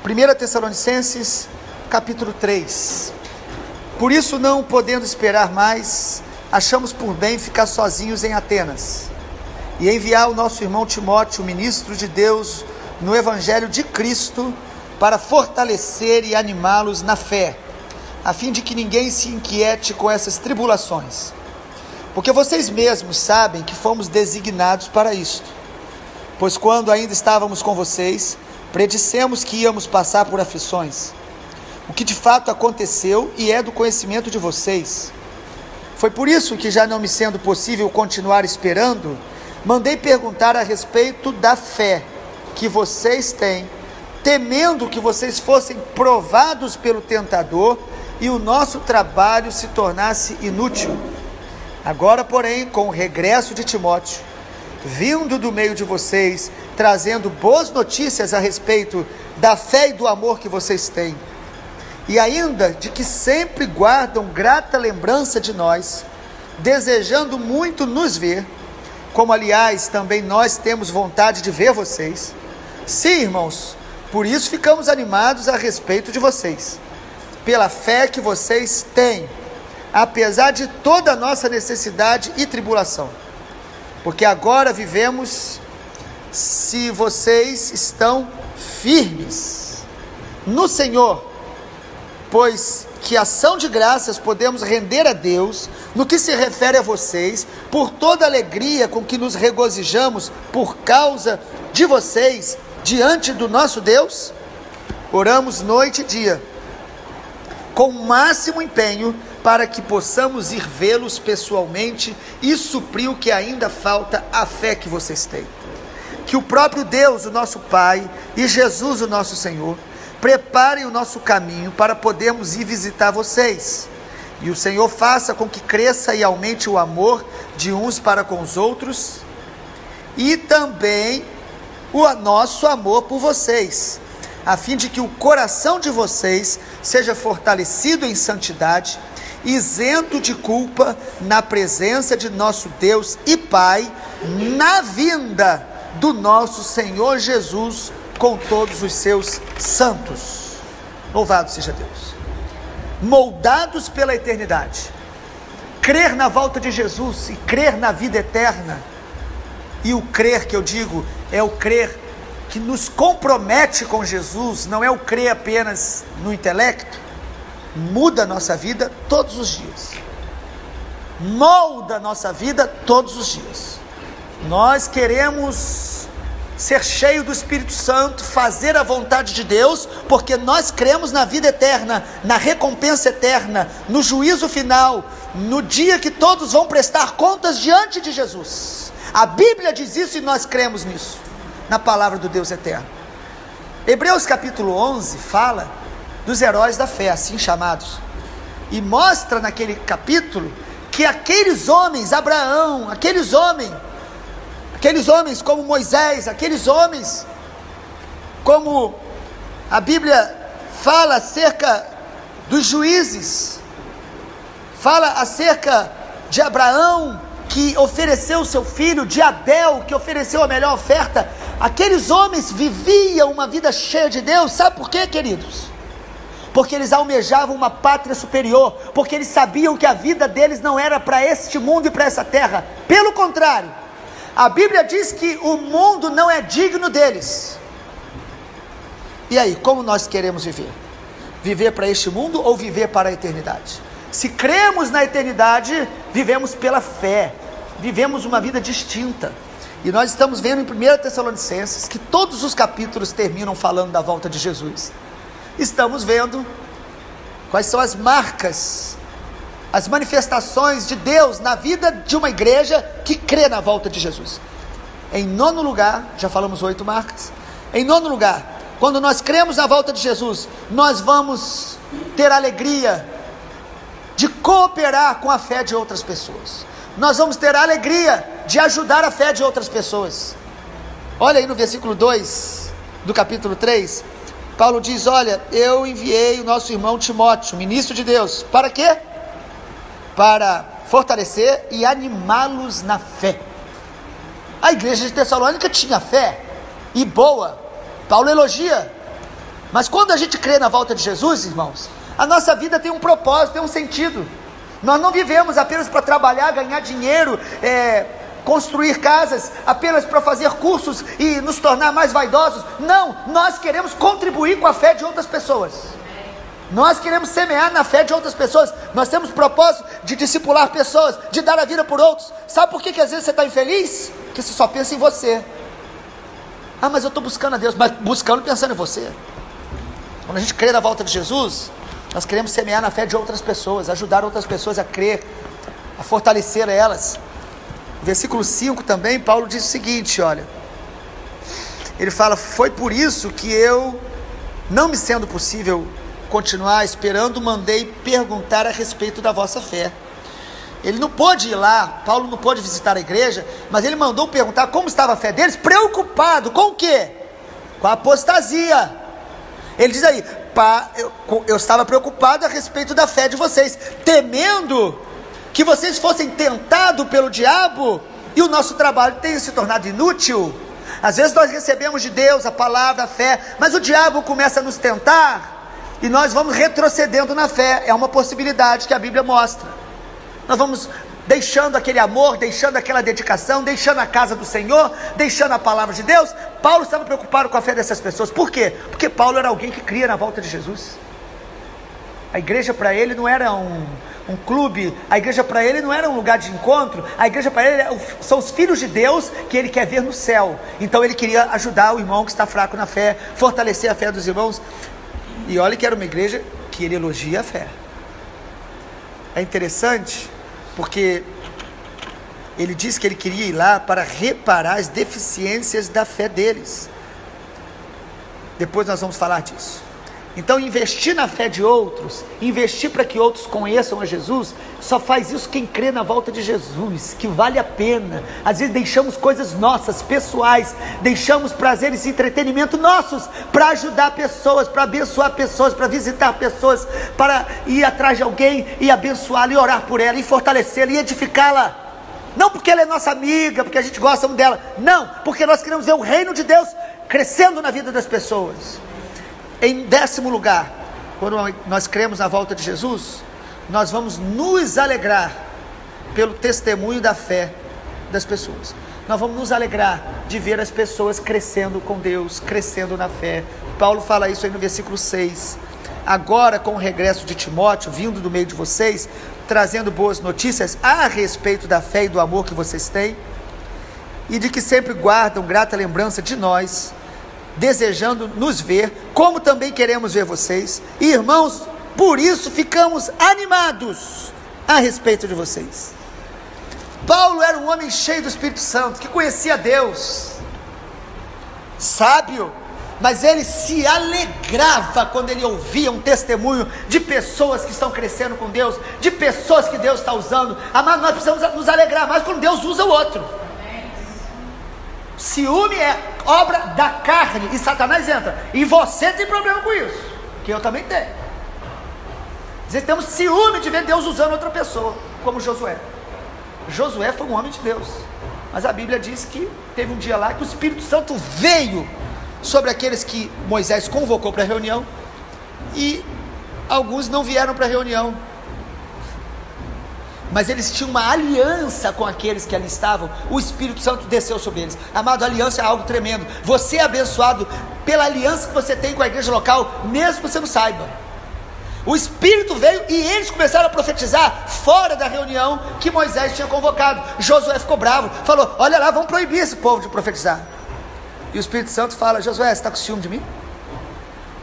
1 Tessalonicenses, capítulo 3. Por isso, não podendo esperar mais, achamos por bem ficar sozinhos em Atenas e enviar o nosso irmão Timóteo, ministro de Deus no Evangelho de Cristo, para fortalecer e animá-los na fé, a fim de que ninguém se inquiete com essas tribulações, porque vocês mesmos sabem que fomos designados para isto. Pois quando ainda estávamos com vocês, predissemos que íamos passar por aflições, o que de fato aconteceu e é do conhecimento de vocês. Foi por isso que, já não me sendo possível continuar esperando, mandei perguntar a respeito da fé que vocês têm, temendo que vocês fossem provados pelo tentador e o nosso trabalho se tornasse inútil. Agora, porém, com o regresso de Timóteo, vindo do meio de vocês, trazendo boas notícias a respeito da fé e do amor que vocês têm, e ainda de que sempre guardam grata lembrança de nós, desejando muito nos ver, como aliás também nós temos vontade de ver vocês. Sim, irmãos, por isso ficamos animados a respeito de vocês, pela fé que vocês têm, apesar de toda a nossa necessidade e tribulação, porque agora vivemos se vocês estão firmes no Senhor, pois que ação de graças podemos render a Deus no que se refere a vocês, por toda a alegria com que nos regozijamos por causa de vocês diante do nosso Deus. Oramos noite e dia, com o máximo empenho, para que possamos ir vê-los pessoalmente e suprir o que ainda falta à fé que vocês têm. Que o próprio Deus, o nosso Pai, e Jesus, o nosso Senhor, preparem o nosso caminho para podermos ir visitar vocês. E o Senhor faça com que cresça e aumente o amor de uns para com os outros, e também o nosso amor por vocês, a fim de que o coração de vocês seja fortalecido em santidade, isento de culpa, na presença de nosso Deus e Pai, na vinda do nosso Senhor Jesus, com todos os seus santos. Louvado seja Deus. Moldados pela eternidade, crer na volta de Jesus e crer na vida eterna, e o crer que eu digo é o crer que nos compromete com Jesus, não é o crer apenas no intelecto, muda a nossa vida todos os dias, molda a nossa vida todos os dias. Nós queremos ser cheio do Espírito Santo, fazer a vontade de Deus, porque nós cremos na vida eterna, na recompensa eterna, no juízo final, no dia que todos vão prestar contas diante de Jesus. A Bíblia diz isso e nós cremos nisso, na palavra do Deus eterno. Hebreus capítulo 11 fala dos heróis da fé, assim chamados, e mostra naquele capítulo que aqueles homens, Abraão, aqueles homens como Moisés, aqueles homens, como a Bíblia fala acerca dos juízes, fala acerca de Abraão, que ofereceu o seu filho, de Abel, que ofereceu a melhor oferta. Aqueles homens viviam uma vida cheia de Deus. Sabe por quê, queridos? Porque eles almejavam uma pátria superior, porque eles sabiam que a vida deles não era para este mundo e para essa terra. Pelo contrário, a Bíblia diz que o mundo não é digno deles. E aí, como nós queremos viver? Viver para este mundo ou viver para a eternidade? Se cremos na eternidade, vivemos pela fé, vivemos uma vida distinta. E nós estamos vendo em 1 Tessalonicenses que todos os capítulos terminam falando da volta de Jesus. Estamos vendo quais são as marcas, as manifestações de Deus na vida de uma igreja que crê na volta de Jesus. Em nono lugar, já falamos 8 marcas. Em nono lugar, quando nós cremos na volta de Jesus, nós vamos ter alegria de cooperar com a fé de outras pessoas. Nós vamos ter a alegria de ajudar a fé de outras pessoas. Olha aí no versículo 2 do capítulo 3, Paulo diz: olha, eu enviei o nosso irmão Timóteo, ministro de Deus, para quê? Para fortalecer e animá-los na fé. A igreja de Tessalônica tinha fé, e boa. Paulo elogia, Mas quando a gente crê na volta de Jesus, irmãos, a nossa vida tem um propósito, tem um sentido. Nós não vivemos apenas para trabalhar, ganhar dinheiro, construir casas, apenas para fazer cursos e nos tornar mais vaidosos. Não, nós queremos contribuir com a fé de outras pessoas. Nós queremos semear na fé de outras pessoas. Nós temos propósito de discipular pessoas, de dar a vida por outros. Sabe por que às vezes você está infeliz? Porque você só pensa em você. Ah, mas eu estou buscando a Deus. Mas buscando pensando em você. Quando a gente crê na volta de Jesus, nós queremos semear na fé de outras pessoas, ajudar outras pessoas a crer, a fortalecer elas. Versículo 5 também, Paulo diz o seguinte, olha, ele fala: foi por isso que eu, não me sendo possível continuar esperando, mandei perguntar a respeito da vossa fé. Ele não pôde ir lá, Paulo não pôde visitar a igreja, mas ele mandou perguntar como estava a fé deles, preocupado com o quê? Com a apostasia. Ele diz aí: eu estava preocupado a respeito da fé de vocês, temendo que vocês fossem tentados pelo diabo e o nosso trabalho tenha se tornado inútil. Às vezes nós recebemos de Deus a palavra, a fé, mas o diabo começa a nos tentar e nós vamos retrocedendo na fé. É uma possibilidade que a Bíblia mostra. Nós vamos deixando aquele amor, deixando aquela dedicação, deixando a casa do Senhor, deixando a palavra de Deus. Paulo estava preocupado com a fé dessas pessoas. Por quê? Porque Paulo era alguém que cria na volta de Jesus. A igreja para ele não era um clube, a igreja para ele não era um lugar de encontro, a igreja para ele são os filhos de Deus que ele quer ver no céu. Então ele queria ajudar o irmão que está fraco na fé, fortalecer a fé dos irmãos. E olha que era uma igreja que ele elogia a fé. É interessante, porque ele disse que ele queria ir lá para reparar as deficiências da fé deles. Depois nós vamos falar disso. Então investir na fé de outros, investir para que outros conheçam a Jesus, só faz isso quem crê na volta de Jesus, que vale a pena. Às vezes deixamos coisas nossas, pessoais, deixamos prazeres e entretenimento nossos, para ajudar pessoas, para abençoar pessoas, para visitar pessoas, para ir atrás de alguém e abençoá-la e orar por ela, e fortalecê-la e edificá-la. Não porque ela é nossa amiga, porque a gente gosta muito dela, não, porque nós queremos ver o reino de Deus crescendo na vida das pessoas. Em 10º lugar, quando nós cremos na volta de Jesus, nós vamos nos alegrar pelo testemunho da fé das pessoas. Nós vamos nos alegrar de ver as pessoas crescendo com Deus, crescendo na fé. Paulo fala isso aí no versículo 6. Agora, com o regresso de Timóteo, vindo do meio de vocês, trazendo boas notícias a respeito da fé e do amor que vocês têm, e de que sempre guardam grata lembrança de nós, desejando nos ver, como também queremos ver vocês. E, irmãos, por isso ficamos animados a respeito de vocês. Paulo era um homem cheio do Espírito Santo, que conhecia Deus, sábio, mas ele se alegrava quando ele ouvia um testemunho de pessoas que estão crescendo com Deus, de pessoas que Deus está usando. Amado, nós precisamos nos alegrar mais quando Deus usa o outro. Ciúme é obra da carne e Satanás entra, e você tem problema com isso, que eu também tenho. Às vezes temos ciúme de ver Deus usando outra pessoa, como Josué. Josué foi um homem de Deus, mas a Bíblia diz que teve um dia lá que o Espírito Santo veio sobre aqueles que Moisés convocou para a reunião, e alguns não vieram para a reunião, mas eles tinham uma aliança com aqueles que ali estavam. O Espírito Santo desceu sobre eles. Amado, a aliança é algo tremendo. Você é abençoado pela aliança que você tem com a igreja local, mesmo que você não saiba. O Espírito veio e eles começaram a profetizar fora da reunião que Moisés tinha convocado. Josué ficou bravo, falou: olha lá, vamos proibir esse povo de profetizar. E o Espírito Santo fala: Josué, você está com ciúme de mim?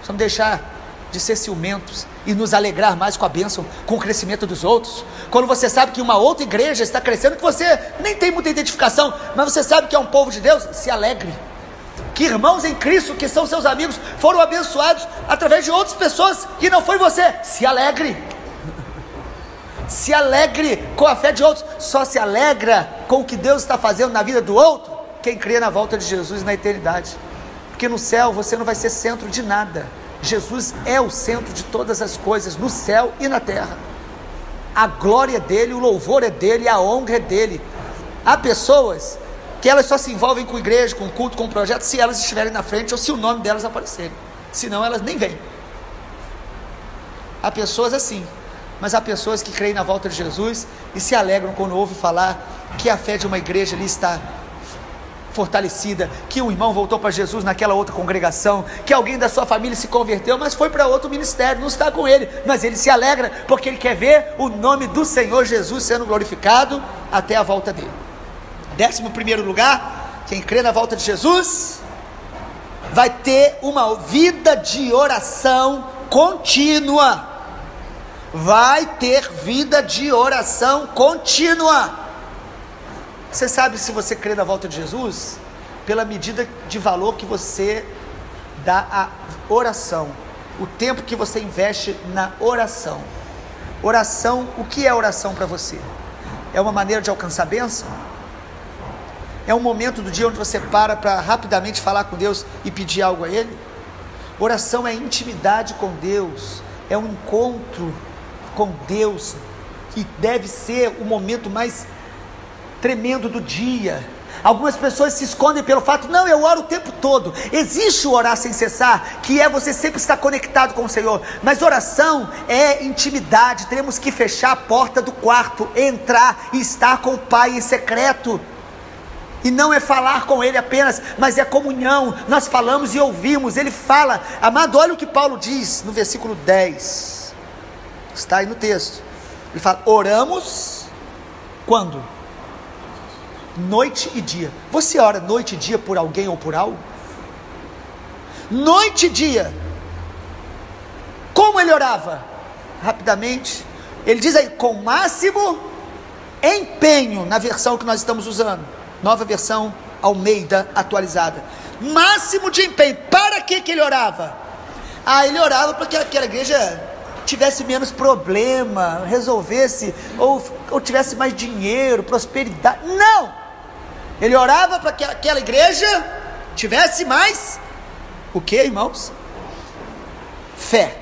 Vamos deixar de ser ciumentos e nos alegrar mais com a bênção, com o crescimento dos outros. Quando você sabe que uma outra igreja está crescendo, que você nem tem muita identificação, mas você sabe que é um povo de Deus, se alegre. Que irmãos em Cristo, que são seus amigos, foram abençoados através de outras pessoas, que não foi você, se alegre. Se alegre com a fé de outros. Só se alegra com o que Deus está fazendo na vida do outro quem crê na volta de Jesus na eternidade. Porque no céu você não vai ser centro de nada. Jesus é o centro de todas as coisas, no céu e na terra. A glória é dele, o louvor é dele, a honra é dele. Há pessoas que elas só se envolvem com igreja, com culto, com projeto, se elas estiverem na frente ou se o nome delas aparecerem. senão elas nem vêm. Há pessoas assim, mas há pessoas que creem na volta de Jesus e se alegram quando ouvem falar que a fé de uma igreja ali está fortalecida, que um irmão voltou para Jesus naquela outra congregação, que alguém da sua família se converteu, mas foi para outro ministério, não está com ele, mas ele se alegra, porque ele quer ver o nome do Senhor Jesus sendo glorificado até a volta dele. 11º lugar, quem crê na volta de Jesus, vai ter uma vida de oração contínua, vai ter vida de oração contínua. Você sabe se você crê na volta de Jesus? Pela medida de valor que você dá à oração, o tempo que você investe na oração. Oração, o que é oração para você? É uma maneira de alcançar bênção? É um momento do dia onde você para rapidamente falar com Deus e pedir algo a Ele? Oração é intimidade com Deus, é um encontro com Deus, que deve ser o momento mais tremendo do dia. Algumas pessoas se escondem pelo fato, não, eu oro o tempo todo. Existe o orar sem cessar, que é você sempre estar conectado com o Senhor, mas oração é intimidade. Temos que fechar a porta do quarto, entrar e estar com o Pai em secreto, e não é falar com Ele apenas, mas é comunhão. Nós falamos e ouvimos, Ele fala. Amado, olha o que Paulo diz no versículo 10, está aí no texto. Ele fala, oramos quando? Noite e dia. Você ora noite e dia por alguém ou por algo? Noite e dia. Como ele orava? Rapidamente, ele diz aí, com máximo empenho, na versão que nós estamos usando, nova versão Almeida atualizada. Máximo de empenho. Para que ele orava? Ele orava para que aquela igreja tivesse menos problema, resolvesse, ou tivesse mais dinheiro, prosperidade. Não! Ele orava para que aquela igreja tivesse mais, o que, irmãos? Fé.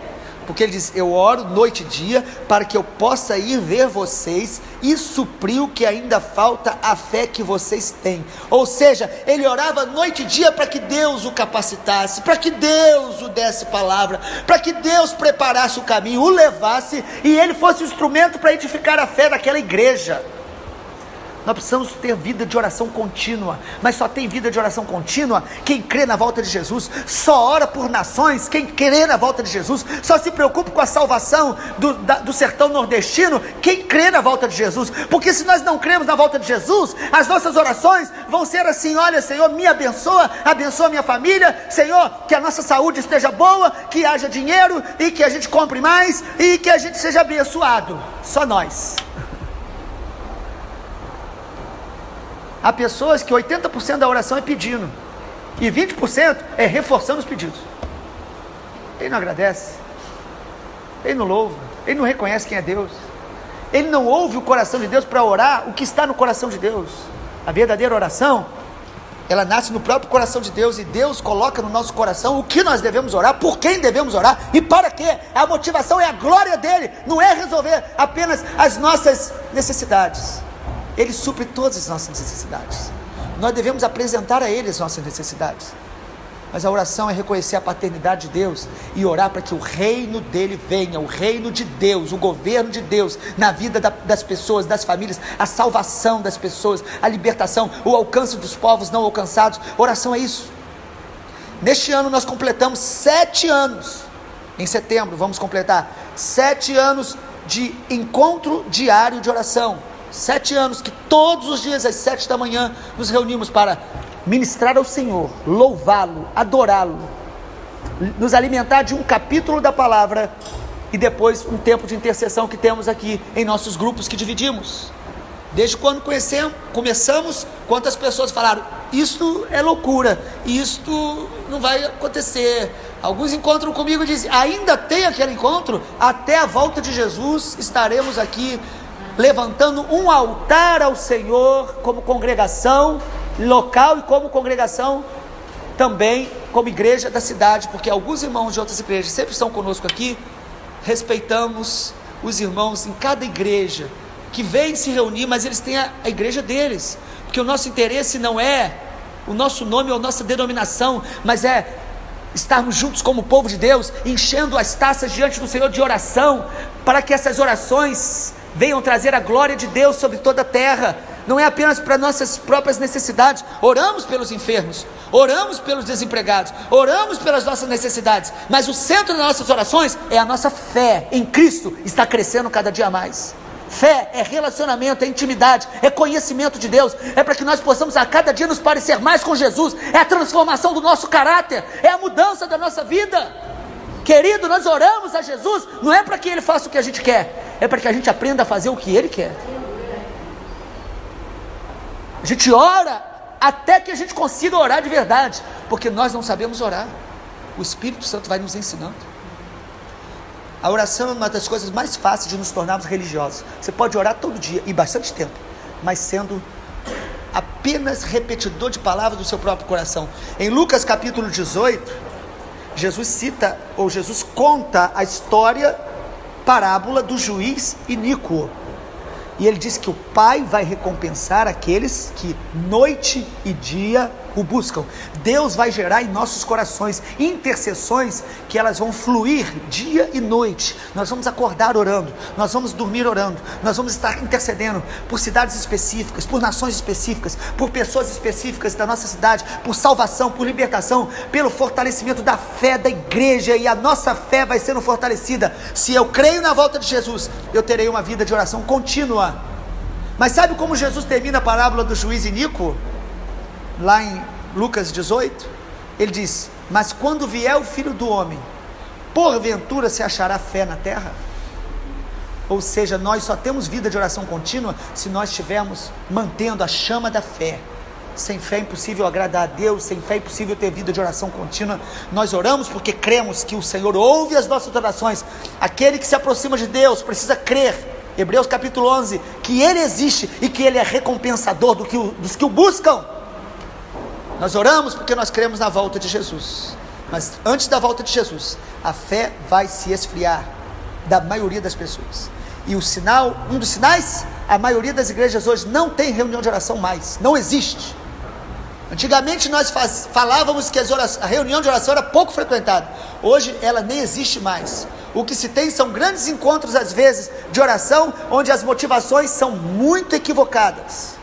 Porque ele diz, eu oro noite e dia, para que eu possa ir ver vocês, e suprir o que ainda falta, a fé que vocês têm. Ou seja, ele orava noite e dia, para que Deus o capacitasse, para que Deus o desse palavra, para que Deus preparasse o caminho, o levasse, e ele fosse o instrumento para edificar a fé daquela igreja. Nós precisamos ter vida de oração contínua, mas só tem vida de oração contínua quem crê na volta de Jesus. Só ora por nações quem crê na volta de Jesus. Só se preocupa com a salvação do sertão nordestino quem crê na volta de Jesus. Porque se nós não cremos na volta de Jesus, as nossas orações vão ser assim: olha, Senhor, me abençoa, abençoa minha família, Senhor, que a nossa saúde esteja boa, que haja dinheiro e que a gente compre mais e que a gente seja abençoado. Só nós. Há pessoas que 80% da oração é pedindo, e 20% é reforçando os pedidos. Ele não agradece, ele não louva, ele não reconhece quem é Deus, ele não ouve o coração de Deus para orar o que está no coração de Deus. A verdadeira oração, ela nasce no próprio coração de Deus, e Deus coloca no nosso coração o que nós devemos orar, por quem devemos orar e para quê. A motivação é a glória dele, não é resolver apenas as nossas necessidades. Ele supre todas as nossas necessidades. Nós devemos apresentar a Ele as nossas necessidades. Mas a oração é reconhecer a paternidade de Deus e orar para que o reino dele venha, o reino de Deus, o governo de Deus na vida das pessoas, das famílias, a salvação das pessoas, a libertação, o alcance dos povos não alcançados. Oração é isso. Neste ano nós completamos 7 anos. Em setembro vamos completar 7 anos de encontro diário de oração. 7 anos que todos os dias às 7 da manhã nos reunimos para ministrar ao Senhor, louvá-lo, adorá-lo, nos alimentar de um capítulo da palavra e depois um tempo de intercessão que temos aqui em nossos grupos que dividimos. Desde quando começamos, quantas pessoas falaram, isto é loucura, isto não vai acontecer. Alguns encontram comigo e dizem, ainda tem aquele encontro? Até a volta de Jesus estaremos aqui levantando um altar ao Senhor como congregação local e como congregação também como igreja da cidade, porque alguns irmãos de outras igrejas sempre estão conosco aqui. Respeitamos os irmãos em cada igreja que vêm se reunir, mas eles têm a igreja deles, porque o nosso interesse não é o nosso nome ou nossa denominação, mas é estarmos juntos como povo de Deus, enchendo as taças diante do Senhor de oração, para que essas orações venham trazer a glória de Deus sobre toda a terra. Não é apenas para nossas próprias necessidades. Oramos pelos enfermos, oramos pelos desempregados, oramos pelas nossas necessidades, mas o centro das nossas orações é a nossa fé em Cristo, está crescendo cada dia mais. Fé é relacionamento, é intimidade, é conhecimento de Deus, é para que nós possamos a cada dia nos parecer mais com Jesus, é a transformação do nosso caráter, é a mudança da nossa vida. Querido, nós oramos a Jesus, não é para que Ele faça o que a gente quer, é para que a gente aprenda a fazer o que Ele quer. A gente ora até que a gente consiga orar de verdade, porque nós não sabemos orar. O Espírito Santo vai nos ensinando. A oração é uma das coisas mais fáceis de nos tornarmos religiosos. Você pode orar todo dia e bastante tempo, mas sendo apenas repetidor de palavras do seu próprio coração. Em Lucas capítulo 18, Jesus cita, ou Jesus conta a história, parábola do juiz iníquo. E ele diz que o Pai vai recompensar aqueles que noite e dia o buscam. Deus vai gerar em nossos corações intercessões que elas vão fluir dia e noite. Nós vamos acordar orando, nós vamos dormir orando, nós vamos estar intercedendo por cidades específicas, por nações específicas, por pessoas específicas da nossa cidade, por salvação, por libertação, pelo fortalecimento da fé da igreja. E a nossa fé vai sendo fortalecida. Se eu creio na volta de Jesus, eu terei uma vida de oração contínua. Mas sabe como Jesus termina a parábola do juiz iníquo? Lá em Lucas 18, ele diz: mas quando vier o Filho do Homem, porventura se achará fé na terra? Ou seja, nós só temos vida de oração contínua se nós estivermos mantendo a chama da fé. Sem fé é impossível agradar a Deus, sem fé é impossível ter vida de oração contínua. Nós oramos porque cremos que o Senhor ouve as nossas orações. Aquele que se aproxima de Deus precisa crer, Hebreus capítulo 11, que Ele existe e que Ele é recompensador dos que o buscam. Nós oramos porque nós cremos na volta de Jesus, mas antes da volta de Jesus, a fé vai se esfriar da maioria das pessoas. E o sinal, um dos sinais, a maioria das igrejas hoje não tem reunião de oração mais, não existe. Antigamente nós falávamos que a reunião de oração era pouco frequentada, hoje ela nem existe mais. O que se tem são grandes encontros às vezes de oração, onde as motivações são muito equivocadas.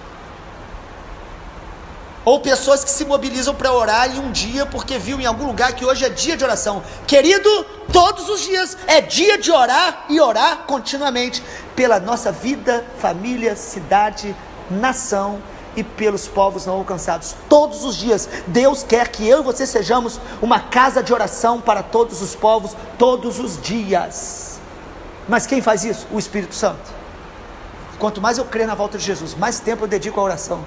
Ou pessoas que se mobilizam para orar em um dia porque viu em algum lugar que hoje é dia de oração. Querido, todos os dias é dia de orar e orar continuamente pela nossa vida, família, cidade, nação e pelos povos não alcançados. Todos os dias Deus quer que eu e você sejamos uma casa de oração para todos os povos, todos os dias. Mas quem faz isso? O Espírito Santo. Quanto mais eu crer na volta de Jesus, mais tempo eu dedico à oração,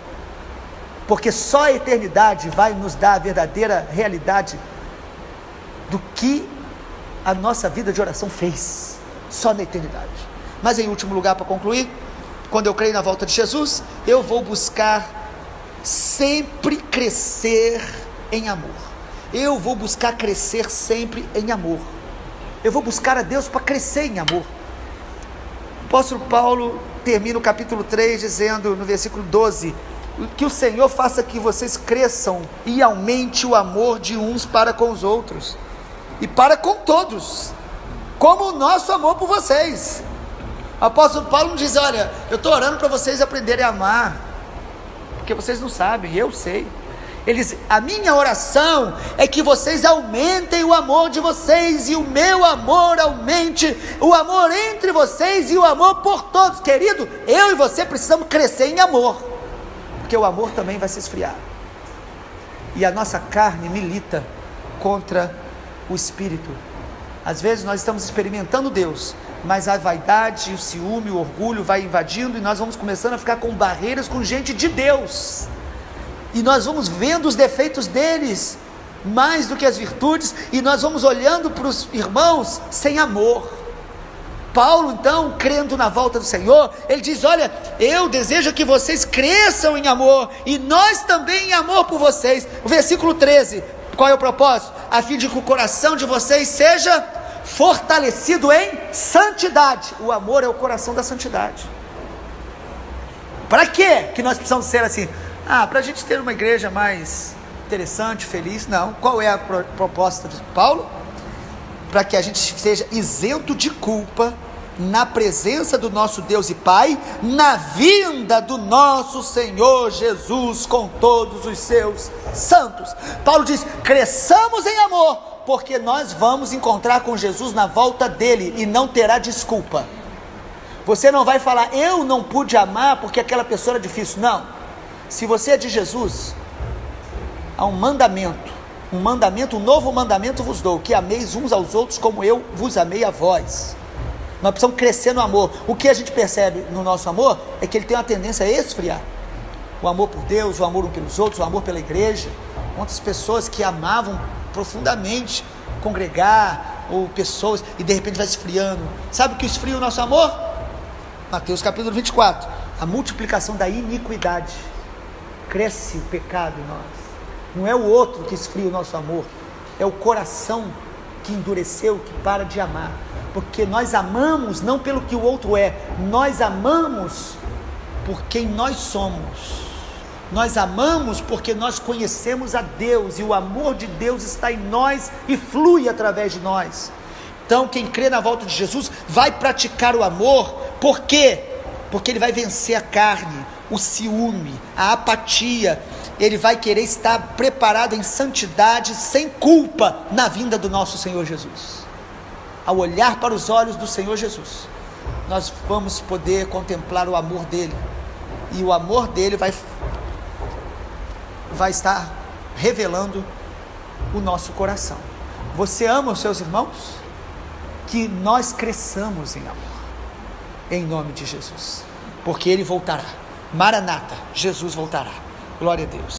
porque só a eternidade vai nos dar a verdadeira realidade do que a nossa vida de oração fez, só na eternidade. Mas em último lugar, para concluir, quando eu creio na volta de Jesus, eu vou buscar sempre crescer em amor. Eu vou buscar crescer sempre em amor. Eu vou buscar a Deus para crescer em amor. O apóstolo Paulo termina o capítulo 3 dizendo no versículo 12: que o Senhor faça que vocês cresçam e aumente o amor de uns para com os outros e para com todos, como o nosso amor por vocês. O apóstolo Paulo diz: olha, eu estou orando para vocês aprenderem a amar, porque vocês não sabem, eu sei. Ele diz: a minha oração é que vocês aumentem o amor de vocês, e o meu amor aumente o amor entre vocês e o amor por todos. Querido, eu e você precisamos crescer em amor, porque o amor também vai se esfriar, e a nossa carne milita contra o Espírito. Às vezes nós estamos experimentando Deus, mas a vaidade, o ciúme, o orgulho vai invadindo, e nós vamos começando a ficar com barreiras com gente de Deus, e nós vamos vendo os defeitos deles mais do que as virtudes, e nós vamos olhando para os irmãos sem amor. Paulo, então, crendo na volta do Senhor, ele diz: olha, eu desejo que vocês cresçam em amor, e nós também em amor por vocês. O versículo 13, qual é o propósito? A fim de que o coração de vocês seja fortalecido em santidade. O amor é o coração da santidade. Para quê que nós precisamos ser assim? Para a gente ter uma igreja mais interessante, feliz. Não. Qual é a proposta de Paulo? Para que a gente seja isento de culpa na presença do nosso Deus e Pai, na vinda do nosso Senhor Jesus com todos os seus santos. Paulo diz: cresçamos em amor, porque nós vamos encontrar com Jesus na volta dele e não terá desculpa. Você não vai falar: eu não pude amar porque aquela pessoa era difícil. Não. Se você é de Jesus, há um novo mandamento vos dou, que ameis uns aos outros como eu vos amei a vós. Nós precisamos crescer no amor. O que a gente percebe no nosso amor é que ele tem uma tendência a esfriar. O amor por Deus, o amor uns pelos outros, o amor pela igreja. Quantas pessoas que amavam profundamente congregar, ou pessoas, e de repente vai esfriando. Sabe o que esfria o nosso amor? Mateus capítulo 24. A multiplicação da iniquidade. Cresce o pecado em nós. Não é o outro que esfria o nosso amor, é o coração que endureceu, que para de amar. Porque nós amamos não pelo que o outro é, nós amamos por quem nós somos. Nós amamos porque nós conhecemos a Deus, e o amor de Deus está em nós e flui através de nós. Então quem crê na volta de Jesus vai praticar o amor. Por quê? Porque ele vai vencer a carne, o ciúme, a apatia. Ele vai querer estar preparado em santidade, sem culpa, na vinda do nosso Senhor Jesus. Ao olhar para os olhos do Senhor Jesus, nós vamos poder contemplar o amor dele, e o amor dele vai estar revelando o nosso coração. Você ama os seus irmãos? Que nós cresçamos em amor, em nome de Jesus, porque ele voltará. Maranata, Jesus voltará. Glória a Deus.